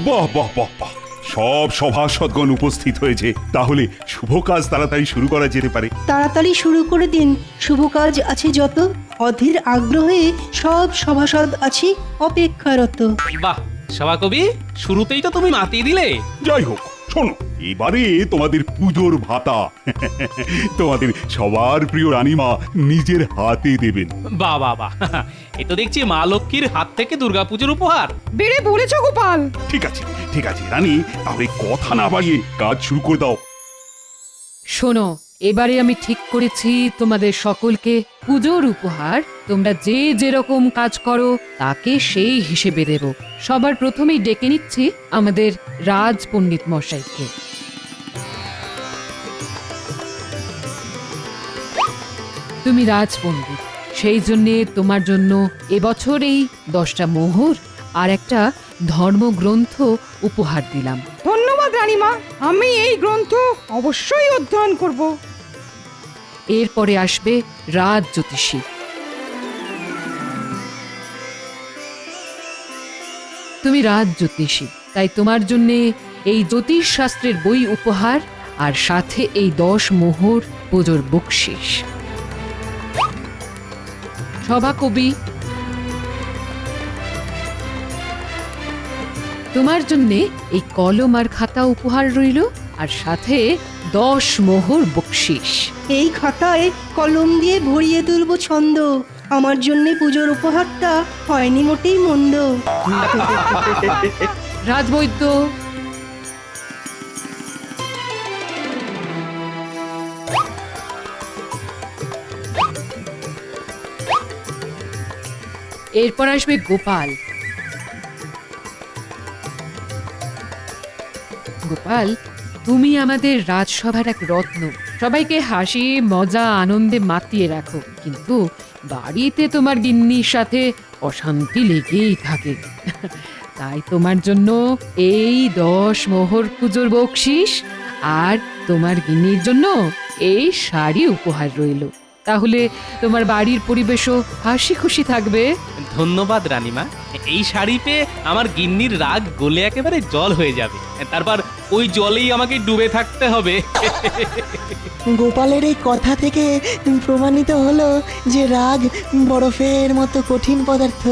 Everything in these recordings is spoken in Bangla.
বাহ বাহ বাহ বাহ, সব সভাসদগণ উপস্থিত হয়েছে, তাহলে শুভ কাজ তাড়াতাড়ি শুরু করা যেতে পারে। তাড়াতাড়ি শুরু করে দিন, শুভ কাজ আছে যত। অধীর আগ্রহে সব সভাসদ আছি অপেক্ষারত। বাহ সভাকবি, শুরুতেই তো তুমি মাতিয়ে দিলে। যাই হোক, শোনো, এবারে তোমাদের পুজোর ভাতা তোমাদের সবার প্রিয় রানীমা নিজের হাতে দেবেন। বাহ বাহ বাহ, এ তো দেখছি মা লক্ষ্মীর হাত থেকে দুর্গাপুজোর উপহার। বেড়ে বলেছো গোপাল। ঠিক আছে ঠিক আছে রানী, তাহলে কথা না বাড়িয়ে কাজ শুরু করে দাও। শোনো, এবারে আমি ঠিক করেছি তোমাদের সকলকে পুজোর উপহার তোমরা যে যেরকম কাজ করো তাকে সেই হিসেবে দেব। সবার প্রথমেই ডেকে নিচ্ছি আমাদের রাজ পণ্ডিত মশাইকে। তুমি রাজ পণ্ডিত, সেই জন্যে তোমার জন্য এবছর এই 10টা মোহর আর একটা ধর্মগ্রন্থ উপহার দিলাম। ধন্যবাদ রানীমা, আমি এই গ্রন্থ অবশ্যই অধ্যয়ন করব। এরপরে আসবে রাজ জ্যোতিষী। তুমি রাজ জ্যোতিষী, তাই তোমার জন্য এই জ্যোতিষ শাস্ত্রের বই উপহার আর সাথে এই 10 মোহর পুজোর বকশিস। সভাকবি, তোমার জন্য এই কলম আর খাতা উপহার রইল আর সাথে 10 মোহর বকশিস। এই খাতায় কলম দিয়ে ভরিয়ে তুলব ছন্দ। আমার জন্য পুজোর উপহারটা হয়নি মোটেই মন্দ। রাজবৈদ্য, এরপর আসবে গোপাল। গোপাল, তুমি আমাদের রাজসভার এক রত্ন, সবাইকে হাসি মজা আনন্দে মাতিয়ে রাখো, কিন্তু বাড়িতে তোমার গিন্নির সাথে অশান্তি লেগেই থাকে। তাই তোমার জন্য এই 10 মোহর পুজোর বকশিস আর তোমার গিন্নির জন্য এই শাড়ি উপহার রইল। তাহলে তোমার বাড়ির পরিবেশও হাসি খুশি থাকবে। ধন্যবাদ রানীমা, এই শাড়ি পেয়ে আমার গিন্নির রাগ গলে একেবারে জল হয়ে যাবে, তারপর ওই জলেই আমাকে ডুবে থাকতে হবে। গোপালের এই কথা থেকে প্রমাণিত হলো যে রাগ বরফের মতো কঠিন পদার্থ।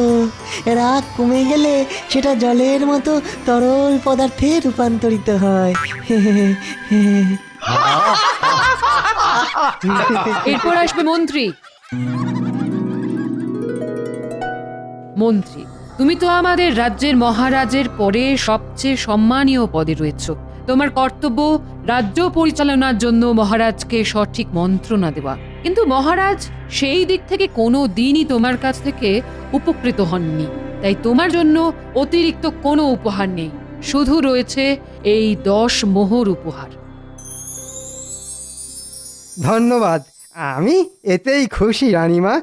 রাগ কমে গেলে সেটা জলের মতো তরল পদার্থে রূপান্তরিত হয়। এরপর আসবে মন্ত্রী। মন্ত্রী, তুমি তো আমাদের রাজ্যের মহারাজের পরে সবচেয়ে সম্মানীয় পদে রয়েছ। তোমার কর্তব্য রাজ্য পরিচালনার জন্য মহারাজকে সঠিক মন্ত্রণা দেওয়া, কিন্তু মহারাজ সেই দিক থেকে কোনো দিনই তোমার কাছ থেকে উপকৃত হননি। তাই তোমার জন্য অতিরিক্ত কোনো উপহার নেই, শুধু রয়েছে এই 10 মোহর উপহার। ধন্যবাদ, আমি এতেই খুশি রানীমা।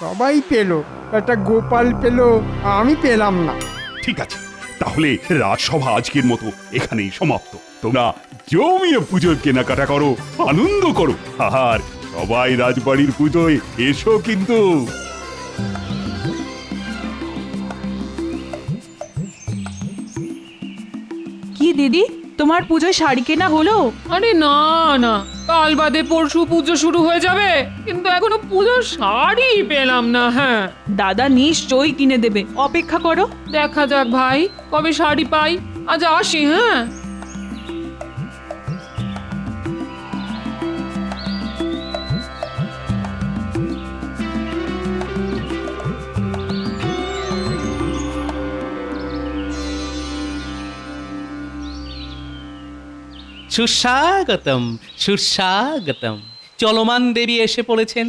সবাই পেল, একটা গোপাল পেল, আমি পেলাম না। ঠিক আছে, তাহলে রাজসভা আজকের মতো এখানেই সমাপ্ত। তোমরা জমিয়ে পুজোর কেনাকাটা করো, আনন্দ করো, আর সবাই রাজবাড়ির পুজোয় এসো কিন্তু। কি দিদি, তোমার পুজোয় শাড়ি কেনা হলো? আরে না না, কাল বাদে পরশু পুজো শুরু হয়ে যাবে, কিন্তু এখনো পুজোর শাড়ি পেলাম না। হ্যাঁ, দাদা নিশ্চয়ই কিনে দেবে, অপেক্ষা করো। দেখা যাক ভাই, কবে শাড়ি পাই। আজ আসি। হ্যাঁ, সুস্বাগতম সুস্বাগতম, চলমান দেবী এসে পড়েছেন।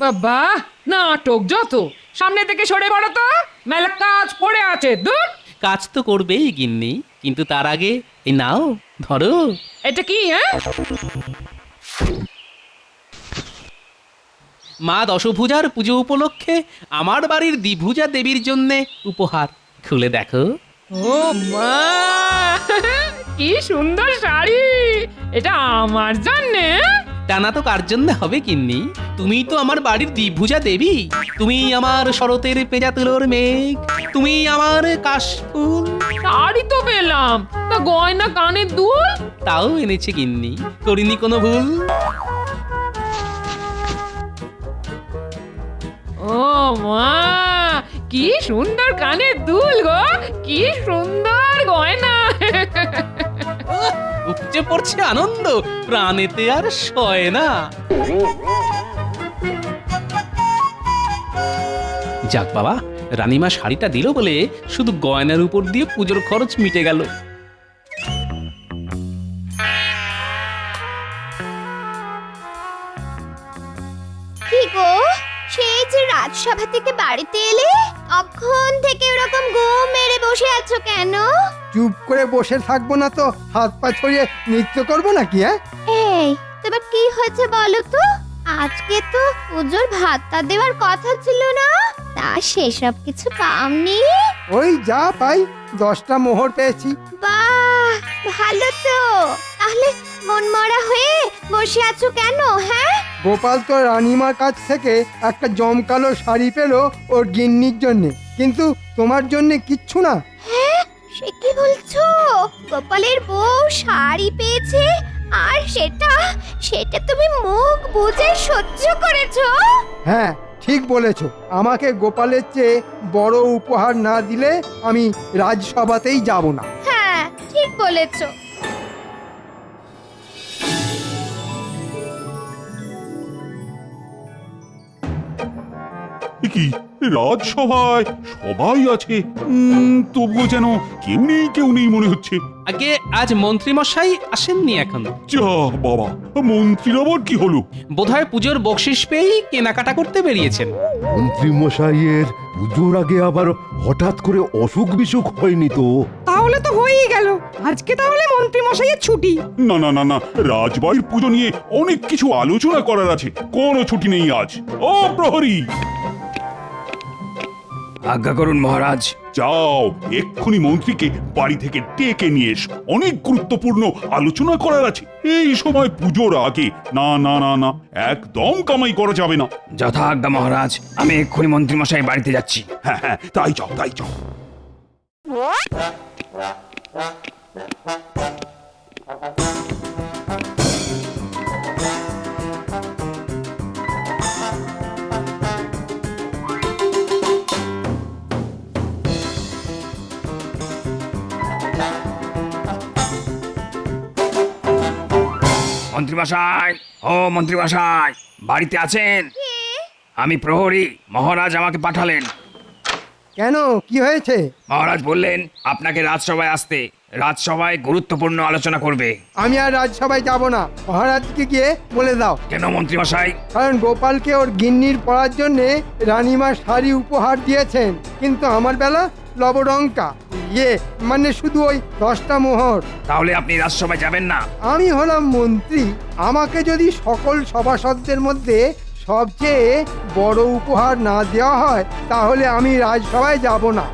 বাবা, নাটক যত, সামনে থেকে সরে পড়ো তো, মেলা কাজ পড়ে আছে। দূর, কাজ তো করবেই গিন্নি, কিন্তু তার আগে এই নাও, ধরো। এটা কি? হ্যাঁ, মা দশভুজার পুজো উপলক্ষে আমার বাড়ির দ্বিভুজা দেবীর জন্য উপহার, খুলে দেখো। ও মা, কি সুন্দর শাড়ি! এটা আমার জন্যে? টানা তো কার জন্য হবে গিন্নি? তুমিই তো আমার বাড়ির দ্বিভুজা দেবী, তুমি আমার শরতের পেঁজা তুলোর মেঘ, তুমি আমার কাশফুল। শাড়ি তো পেলাম, তা গয়না কানের দুল? তাও এনেছে গিন্নি, করিনি কোনো ভুল। ও মা, কি সুন্দর কানের দুল গো, কি সুন্দর গয়না। উপচে পড়ছে আনন্দ, প্রাণেতে আর সয় না। যাক বাবা, রানীমা শাড়িটা দিল বলে শুধু গয়নার উপর দিয়ে পুজোর খরচ মিটে গেল। কি গো, সেই যে রাজসভা থেকে বাড়িতে এলে তখন থেকে ওরকম ঘুম মেরে বসে আছো কেন? চুপ করে বসে থাকবো না তো হাত পা ছড়িয়ে নৃত্য করবো নাকি? হ্যাঁ, এই তোমার কি হয়েছে বলো তো? আজকে তো পুজোর ভাতটা দেওয়ার কথা ছিল না, তা সেসব কিছু পাওনি? ওই যা পাই 10টা মোহর পেয়েছি। বাহ, ভালো তো। তাহলে মনমরা হয়ে বসে আছো কেন? হ্যাঁ, গোপাল তো রানীমার কাছ থেকে একটা জমকালো শাড়ি পেলো ওর গিন্নির জন্যে, কিন্তু তোমার জন্যে কিচ্ছু না। হ্যাঁ, সে কি বলছো? গোপালের বউ শাড়ি পেয়েছে আর সেটা সেটা তুমি মুখ বুজে সহ্য করেছো? হ্যাঁ, ঠিক বলেছ। আমাকে গোপালের চেয়ে বড় উপহার না দিলে আমি রাজসভাতেই যাব না। হ্যাঁ, ঠিক বলেছো। এ কি, রাজসভায় সবাই আছে, তবুও যেন কেউ নেই মনে হচ্ছে। আগে আজ মন্ত্রীমশাই আসেননি এখন। যা বাবা, মন্ত্রীর আবার কি হলো? বোধহয় পুজোর বকশিস পেয়েই কেনাকাটা করতে বেরিয়েছেন। মন্ত্রী মশাইয়ের পুজোর আগে আবার হঠাৎ করে অসুখ বিসুখ হয়নি তো? তাহলে তো হয়েই গেল। আজকে তাহলে মন্ত্রী মশাইয়ের ছুটি। না না না না, রাজবাড়ির পুজো নিয়ে অনেক কিছু আলোচনা করার আছে, কোনো ছুটি নেই আজ। ও প্রহরী, আজ্ঞা করুন মহারাজ। যাও এক্ষুনি মন্ত্রীকে বাড়ি থেকে ডেকে নিয়ে এসো, অনেক গুরুত্বপূর্ণ আলোচনা করার আছে এই সময় পুজোর আগে। না না না না, একদম কামাই করা যাবে না। যথা আজ্ঞা মহারাজ, আমি এক্ষুনি মন্ত্রী মশাই বাড়িতে যাচ্ছি। হ্যাঁ হ্যাঁ, তাই যাও তাই যাও। মন্ত্রী মশাই, ও মন্ত্রী মশাই, বাড়িতে আছেন? আমি প্রহরী, মহারাজ আমাকে পাঠালেন। কেন, কি হয়েছে? মহারাজ বললেন আপনাকে রাজসভায় আসতে, রাজসভায় গুরুত্বপূর্ণ আলোচনা করবে। আমি আর রাজসভায় যাব না, মহারাজকে গিয়ে বলে দাও। কেন মন্ত্রী মশাই? কারণ গোপালকে ওর গিন্নির পড়ার জন্যে রানীমা শাড়ি উপহার দিয়েছেন, কিন্তু আমার বেলা লবডঙ্কা, মানে শুধু ওই 10টা মোহর। তাহলে আপনি রাজসভায় যাবেন না? আমি হলাম মন্ত্রী, আমাকে যদি সকল সভাসদদের মধ্যে সবচেয়ে বড় উপহার না দেওয়া হয় তাহলে আমি রাজসভায় যাব না,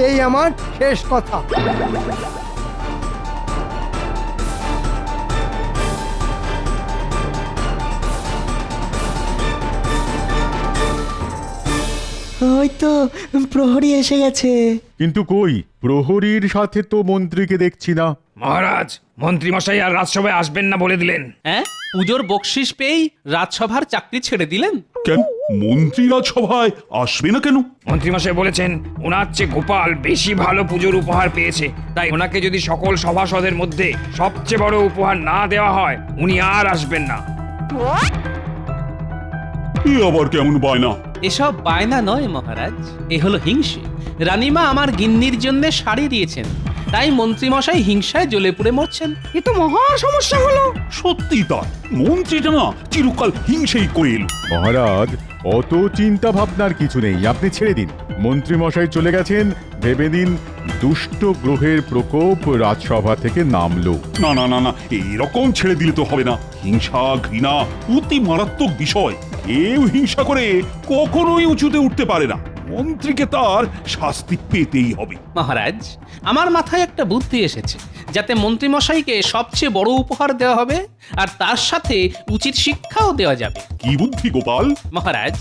এই আমার শেষ কথা। ওই তো প্রহরী এসে গেছে। কিন্তু কই, প্রহরীর সাথে তো মন্ত্রীকে দেখছি না। মহারাজ, মন্ত্রী মশাই আর রাজসভায় আসবেন না বলে দিলেন। হ্যাঁ, পুজোর বকশিস পেয়েই রাজসভার চাকরি ছেড়ে দিলেন। কেন, মন্ত্রী রাজসভায় আসবে না কেন? মন্ত্রী মশাই বলেছেন ওনার চেয়ে গোপাল বেশি ভালো পুজোর উপহার পেয়েছে, তাই ওনাকে যদি সকল সভাসদের মধ্যে সবচেয়ে বড় উপহার না দেওয়া হয় উনি আর আসবেন না। এ আবার কেমন বায়না? এসব বায়না নয় মহারাজ, এ হলো হিংসে। রানীমা আমার গিন্নির জন্য শাড়ি দিয়েছেন, তাই মন্ত্রীমশাই হিংসায় জ্বলে পুড়ে মরছেন। এ তো মহা সমস্যা হলো। সত্যি তাই, মন্ত্রীটা না চিরকাল হিংসেই করে এলো। মহারাজ, অত চিন্তা ভাবনার কিছু নেই, আপনি ছেড়ে দিন। মন্ত্রী মশাই চলে গেছেন, ভেবে দিন দুষ্ট গ্রহের প্রকোপ রাজসভা থেকে নামলো। না না না না, এরকম ছেড়ে দিলে তো হবে না। হিংসা ঘৃণা অতি মারাত্মক বিষয়, কেউ হিংসা করে কখনোই উঁচুতে উঠতে পারে না। মন্ত্রীকে তার শাস্তি পেতেই হবে। মহারাজ, আমার মাথায় একটা বুদ্ধি এসেছে। যাতে মন্ত্রীমশাইকে সবচেয়ে বড় উপহার দেওয়া হবে আর তার সাথে উচিত শিক্ষাও দেওয়া যাবে। কি বুদ্ধি গোপাল? মহারাজ,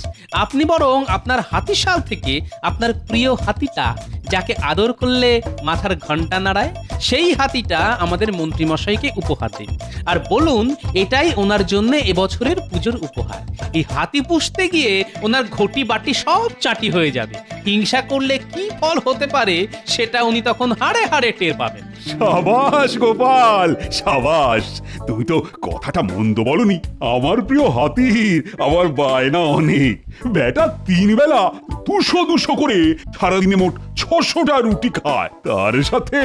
আপনি বরং আপনার হাতিশাল থেকে আপনার প্রিয় হাতিটা, যাকে আদর করলে মাথার ঘন্টা নাড়ায়, সেই হাতিটা আমাদের মন্ত্রীমশাইকে উপহার দিন আর বলুন এটাই ওনার জন্য এবছরের পুজোর উপহার। এই হাতি পুষতে গিয়ে ওনার ঘটি বাটি সব চাটি হয়ে যাবে। হিংসা করলে কি ফল হতে পারে সেটা উনি তখন হাড়ে হাড়ে টের পাবেন। সাবাস গোপাল, সাবাস। তুমি তো কথাটা মন্দ বলনি। আমার প্রিয় হাতির আমার বায়না অনেক। বেটা 3 বেলা 200 করে সারাদিনে মোট 600টা রুটি খায়, তার সাথে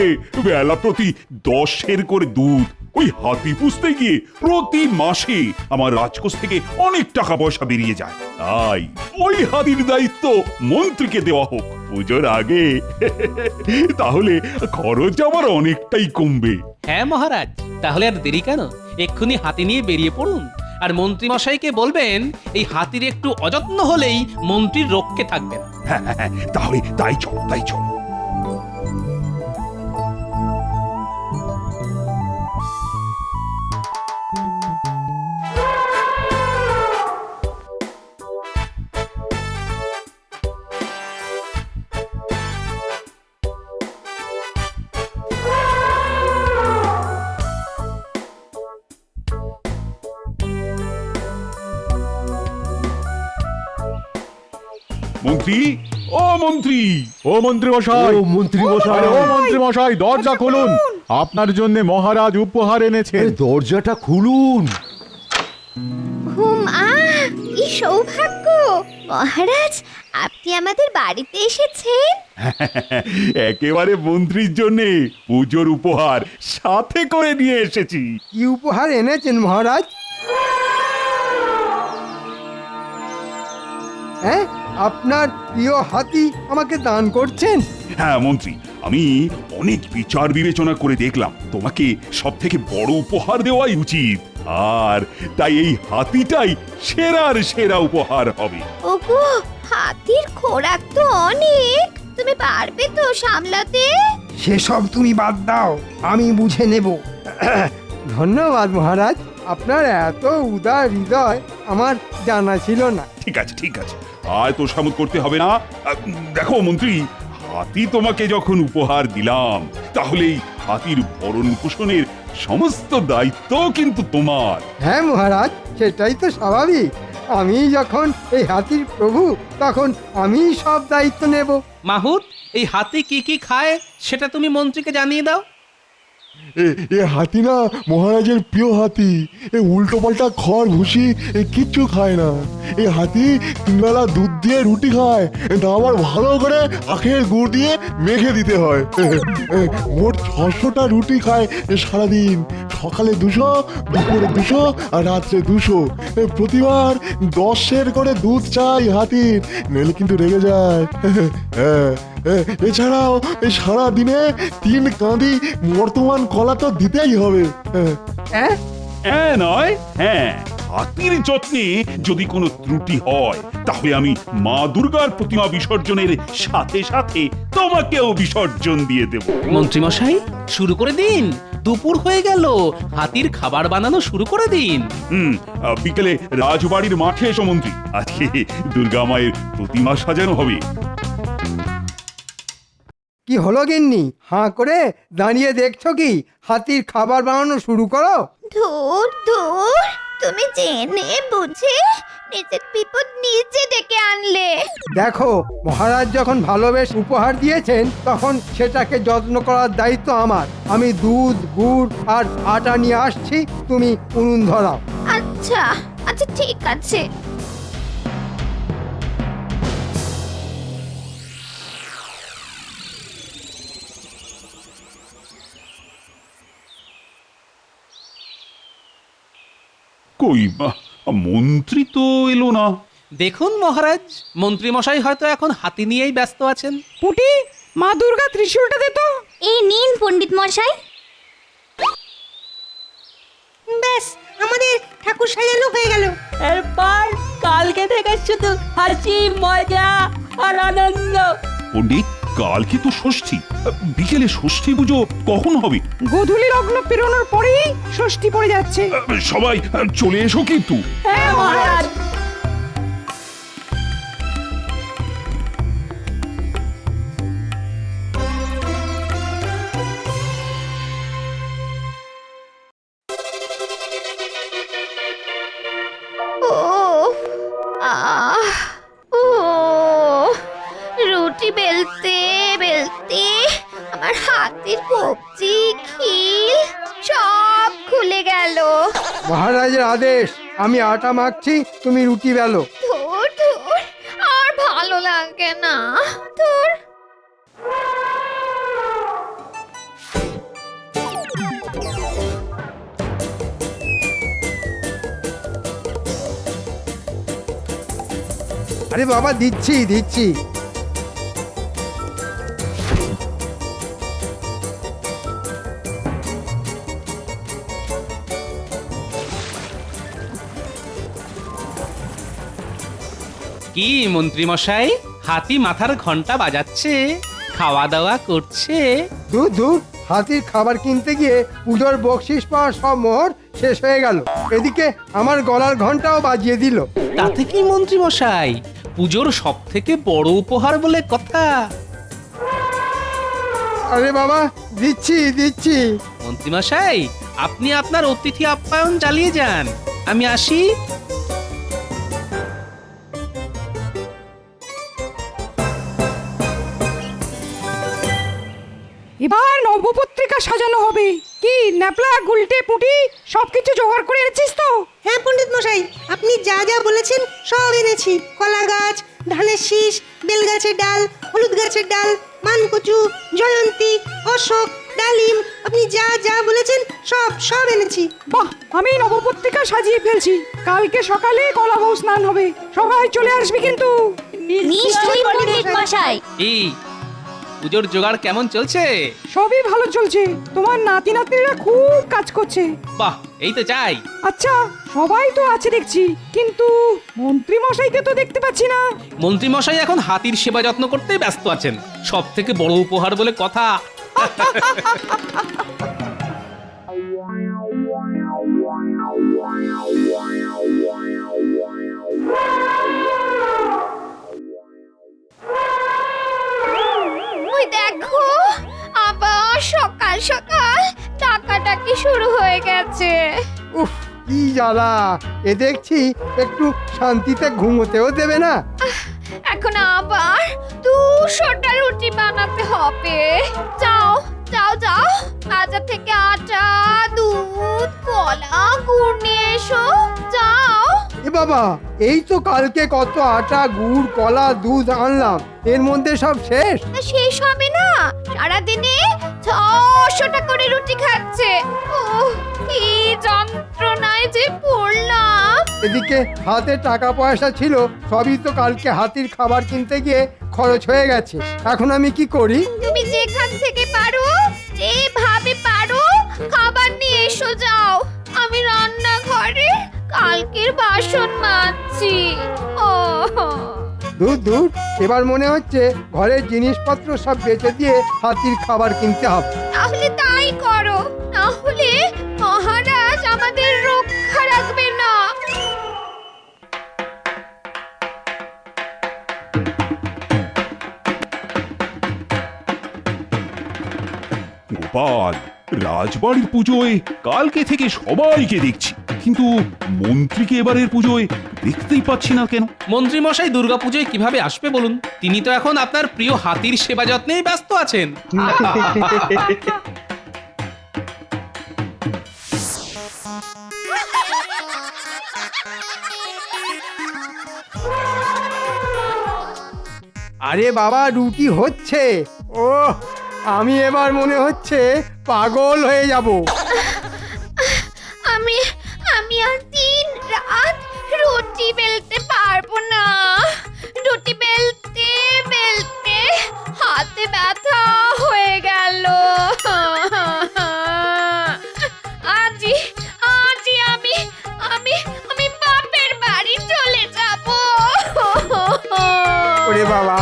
বেলা প্রতি 10 করে দুধ। ওই হাতি পুষতে গিয়ে প্রতি মাসে আমার রাজকোষ থেকে অনেক টাকা পয়সা বেরিয়ে যায়। তাই ওই হাতির দায়িত্ব মন্ত্রীকে দেওয়া হোক পুজোর আগে। তাহলে খরচ আমার অনেকটাই কমবে। হ্যাঁ মহারাজ, তাহলে আর দেরি কেন? এক্ষুনি হাতি নিয়ে বেরিয়ে পড়ুন আর মন্ত্রীমশাইকে বলবেন এই হাতির একটু অযত্ন হলেই মন্ত্রীর রক্ষে থাকবেন। হ্যাঁ, তাহলে তাই চলো, তাই চলো। মন্ত্রী, ও মন্ত্রী, ও মন্ত্রী মশাই, ও মন্ত্রী মশাই, ও মন্ত্রী মশাই, দরজা খুলুন। আপনার জন্য মহারাজ উপহার এনেছেন। দরজাটা খুলুন। কি সৌভাগ্য! মহারাজ, আপনি আমাদের বাড়িতে এসেছেন। একেবারে মন্ত্রীর জন্য পুজোর উপহার সাথে করে নিয়ে এসেছি। কি উপহার এনেছেন মহারাজ? হ্যাঁ, আপনার প্রিয় হাতি আমাকে দান করছেন? হ্যাঁ মন্ত্রী, আমি অনেক বিচার বিবেচনা করে দেখলাম তোমাকে সব থেকে বড় উপহার দেওয়াই উচিত, আর তাই এই হাতিটাই সেরার সেরা উপহার হবে। ওগো, হাতির খোরাক তো অনেক, তুমি পারবে তো সামলাতে? সেসব তুমি বাদ দাও, আমি বুঝে নেব। ধন্যবাদ মহারাজ, আপনার এত উদার হৃদয় আমার জানা ছিল না। ঠিক আছে, ঠিক আছে, আর তো সামুদ করতে হবে না। দেখো মন্ত্রী, হাতি তোমাকে যখন উপহার দিলাম, তাহলে এই হাতির ভরণ পোষণের সমস্ত দায়িত্ব কিন্তু তোমার। হ্যাঁ মহারাজ, সেটাই তো স্বাভাবিক। আমি যখন এই হাতির প্রভু, তখন আমি সব দায়িত্ব নেব। মাহুত, এই হাতি কি কি খায় সেটা তুমি মন্ত্রীকে জানিয়ে দাও। এ হাতি না মহারাজের প্রিয় হাতি। এ উল্টো পাল্টা খড় ভুসি কিচ্ছু খায় না। এই হাতি 3 বেলা দুধ দিয়ে রুটি খায়, তা আবার ভালো করে আখের গুড় দিয়ে মেখে দিতে হয়। মোট 600টা রুটি খায় সারাদিন। সকালে 200, দুপুরে 200 আর রাত্রে 200। প্রতিবার 10 করে দুধ চাই হাতির, নইলে কিন্তু রেগে যায়। হ্যাঁ, এছাড়াও সারা দিনে 3 কাঁদি বর্তমান কলা তো দিতেই হবে। হ্যাঁ নয়, হ্যাঁ, হাতির যত্নে যদি কোনো ত্রুটি হয়, তাহলে আমি মা দুর্গার প্রতিমা বিসর্জনের সাথে সাথে তোমাকেও বিসর্জন দিয়ে দেব। মন্ত্রীমশাই, শুরু করে দিন। দুপুর হয়ে গেল, হাতির খাবার বানানো শুরু করে দিন। বিকেলে রাজবাড়ির মাঠে এসো মন্ত্রী, আজকে দুর্গা মায়ের প্রতিমা সাজানো হবে। কি হলো গিন্নি, হাঁ করে দাঁড়িয়ে দেখছো কি? হাতির খাবার বানানো শুরু করো। ধুর ধুর, তুমি জেনে বুঝে নিজের বিপদ নিজে ডেকে আনলে। দেখো, মহারাজ যখন ভালোবেসে উপহার দিয়েছেন, তখন সেটাকে যত্ন করার দায়িত্ব আমার। আমি দুধ, গুড় আর আটা নিয়ে আসছি, তুমি উনুন ধরাও। আচ্ছা আচ্ছা, ঠিক আছে। কই মন্ত্রী তো এলো না। দেখুন মহারাজ, মন্ত্রীমশাই হয়তো এখন হাতি নিয়েই ব্যস্ত আছেন। পুটি, মা দুর্গা ত্রিশূলটা দে তো। এই নিন পণ্ডিত মশাই। ব্যাস, আমাদের ঠাকুর সাজানো হয়ে গেল। এরপর কালকে থেকে শুধু হাসি, মজা আর আনন্দ। পণ্ডিত, কালকে তো ষষ্ঠী, বিকেলে ষষ্ঠী পুজো কখন হবে? গোধূলি লগ্ন পেরোনোর পরেই ষষ্ঠী পড়ে যাচ্ছে। সবাই চলে এসো কিন্তু। হ্যাঁ মহারাজ। রুটি বেলতে বেলতে আমার হাতের কবজি খিল সব খুলে গেল। মহারাজের আদেশ, আমি আটা মাখছি, তুমি রুটি বেলো। ধুর ধুর, আর ভালো লাগে না। ধুর। আরে বাবা, দিচ্ছি দিচ্ছি। কি মন্ত্রী মশাই, হাতি মাথার ঘন্টা বাজাচ্ছে, খাওয়া দাওয়া করছে? দূর দূর, হাতির খাবার কিনতে গিয়ে পুজোর বকশিস পাওয়ার সব মোহর শেষ হয়ে গেল। এদিকে আমার গলার ঘন্টাও বাজিয়ে দিল। তাতে কি মন্ত্রী মশাই, পুজোর সব থেকে বড় উপহার বলে কথা। আরে বাবা, দিচ্ছি দিচ্ছি। মন্ত্রী মশাই, আপনি আপনার অতিথি আপ্যায়ন চালিয়ে যান, আমি আসি। এবার নবপত্রিকা সাজানো হবে। কি ন্যাপলা গুলটে পুটি সবকিছু জোগাড় করে এনেছিস তো? হ্যাঁ পণ্ডিত মশাই, আপনি যা যা বলেছেন সব এনেছি। কলা গাছ, ধানের শীষ, বেল গাছের ডাল, হলুদ গাছের ডাল, মানকচু, জয়ন্তী, অশোক, ডালিম, আপনি যা যা বলেছেন সব সব এনেছি। বাহ, আমি নবপত্রিকা সাজিয়ে ফেলছি। কালকে সকালে কলা বউ স্নান হবে, সবাই চলে আসবি কিন্তু। নিশ্চয়ই পণ্ডিত মশাই। এই পুজোর জোগাড় কেমন চলছে? সবই ভালো চলছে, তোমার নাতি নাতনিরা খুব কাজ করছে। বাহ, এই তো চাই। আচ্ছা, সবাই তো আছে দেখছি, কিন্তু মন্ত্রী মশাইকে তো দেখতে পাচ্ছি না। মন্ত্রী মশাই এখন হাতির সেবা যত্ন করতেই ব্যস্ত আছেন, সব থেকে বড় উপহার বলে কথা। ওই দেখো, আবার সকাল সকাল টাকাটাকি শুরু হয়ে গেছে। উফ, কি জ্বালা! এ দেখছি একটু শান্তিতে ঘুমোতেও দেবে না। এখন আবার 200টা রুটি বানাতে হবে। যাও যাও যাও, বাজার থেকে আটা, দুধ, কলা, গুড় নিয়ে এসো। যাও। এ বাবা, এই তো কালকে কত আটা, গুড়, কলা, দুধ আনলাম, এর মধ্যে সব শেষ। শেষ হবে না, সারাদিনে 600টা করে রুটি খাচ্ছে। ও কি যন্ত্রণায় যে পড়লাম। এদিকে হাতে টাকা পয়সা ছিল, সবই তো কালকে হাতির খাবার কিনতে গিয়ে খরচ হয়ে গেছে। এখন আমি কি করি? তুমি যেখান থেকে পারো, যেভাবে পারো খাবার নিয়ে এসো। যাও, আমি রান্নাঘরে কালকের বাসন মাজছি। ও দূর দূর, এবার মনে হচ্ছে ঘরের জিনিসপত্র সব বেচে দিয়ে হাতির খাবার কিনতে হবে। তাহলে তাই করো, না হলে মহারাজ আমাদের রক্ষা রাখবে না। গোপাল, রাজবাড়ির পুজোয় কালকে থেকে সবাইকে দেখছি, কিন্তু মন্ত্রীকে এবারের পুজোয় দেখতেই পাচ্ছি না কেন? মন্ত্রী মশাই দুর্গাপুজোয় কিভাবে আসবে বলুন? তিনি তো এখন আপনার প্রিয় হাতির সেবা যত্নেই ব্যস্ত আছেন। আরে বাবা, রুটি হচ্ছে। ও, আমি এবার মনে হচ্ছে পাগল হয়ে যাব। আমি আমি আর দিন রাত রুটি বেলতে পারবো না। রুটি বেলতে বেলতে হাতে ব্যথা হয়ে গেল। আজই আজই আমি আমি আমি বাপের বাড়ি চলে যাব। ওরে বাবা,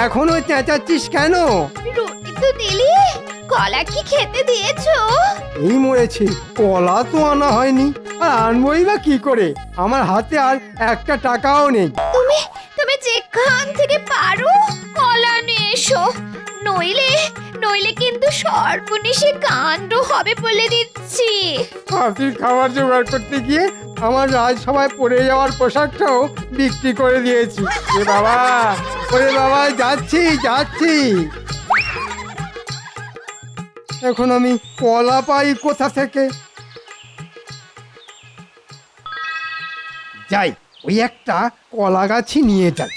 এখনো চেঁচাচ্ছিস কেন? রুটি তো দিলি, কলা কি খেতে দিয়েছো? এই মরেছে, কলা তো আনা হয়নি, আর আনবই বা কি করে? আমার হাতে আর একটা টাকাও নেই। তুমি তুমি যেখান থেকে পারো কলা নিয়ে এসো, নইলে নইলে কিন্তু সর্বনেশে কাণ্ড হবে বলে দিচ্ছি। হাতির খাবার জোগাড় করতে গিয়ে আমার রাজসভায় পড়ে যাওয়ার পোশাকটাও বিক্রি করে দিয়েছি। এ বাবা, ওরে বাবা, যাচ্ছি যাচ্ছি। এখন আমি কলা পাই কোথা থেকে? যাই, ওই একটা কলা গাছই নিয়ে যাই।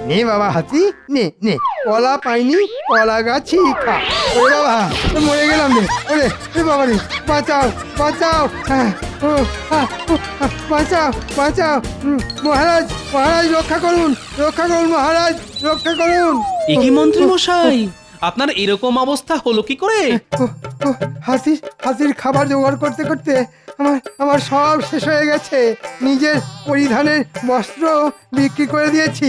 নে বাবা হাতি, নে নে, কলা পাইনি, কলা গাছই খা। ওরে বাবা, মরে গেলাম রে। ওরে বাবা রে, বাঁচাও বাঁচাও, বাঁচাও বাঁচাও। মহারাজ মহারাজ, রক্ষা করুন রক্ষা করুন, মহারাজ রক্ষা করুন। এ কি মন্ত্রী মশাই, আপনার এরকম অবস্থা হলো কি করে? হাতির খাবার জোগাড় করতে করতে আমার সব শেষ হয়ে গেছে। নিজের পরিধানের বস্ত্র বিক্রি করে দিয়েছি।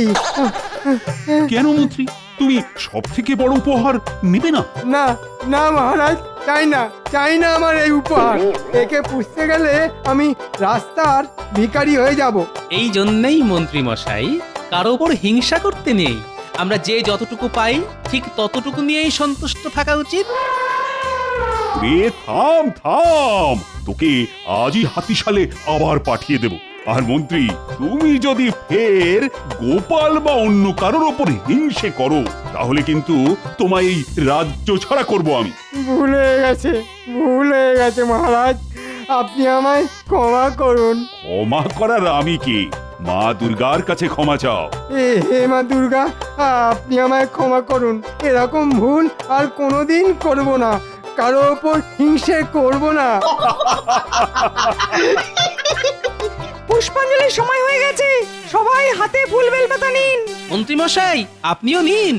কেন মন্ত্রী, তুমি সব থেকে বড় উপহার নেবে না? না না মহারাজ, চাই না চাই না আমার এই উপহার। একে পুষতে গেলে আমি রাস্তার ভিখারি হয়ে যাব। এই জন্যই মন্ত্রী মশাই, কারো ওপর হিংসা করতে নেই। আমরা যে যতটুকু পাই ঠিক ততটুকু নিয়েই সন্তুষ্ট থাকা উচিত। রে থাম থাম, তোকে আজই হাতিশালে আবার পাঠিয়ে দেব। আর মন্ত্রী, তুমি যদি ফের গোপাল বা অন্য কারোর ওপর হিংসে করো, তাহলে কিন্তু তোমায় এই রাজ্য ছাড়া করব আমি। ভুল হয়ে গেছে মহারাজ, আপনি আমায় ক্ষমা করুন। ক্ষমা করার আমি কি? মা দুর্গার কাছে ক্ষমা চাও। হে মা দুর্গা, আপনি আমায় ক্ষমা করুন। এরকম ভুল আর কোনোদিন করব না, কারো ওপর হিংসে করব না। পুষ্পাঞ্জলির সময় হয়ে গেছে, সবাই হাতে ফুল বেলপাতা নিন। মন্ত্রী মশাই, আপনিও নিন।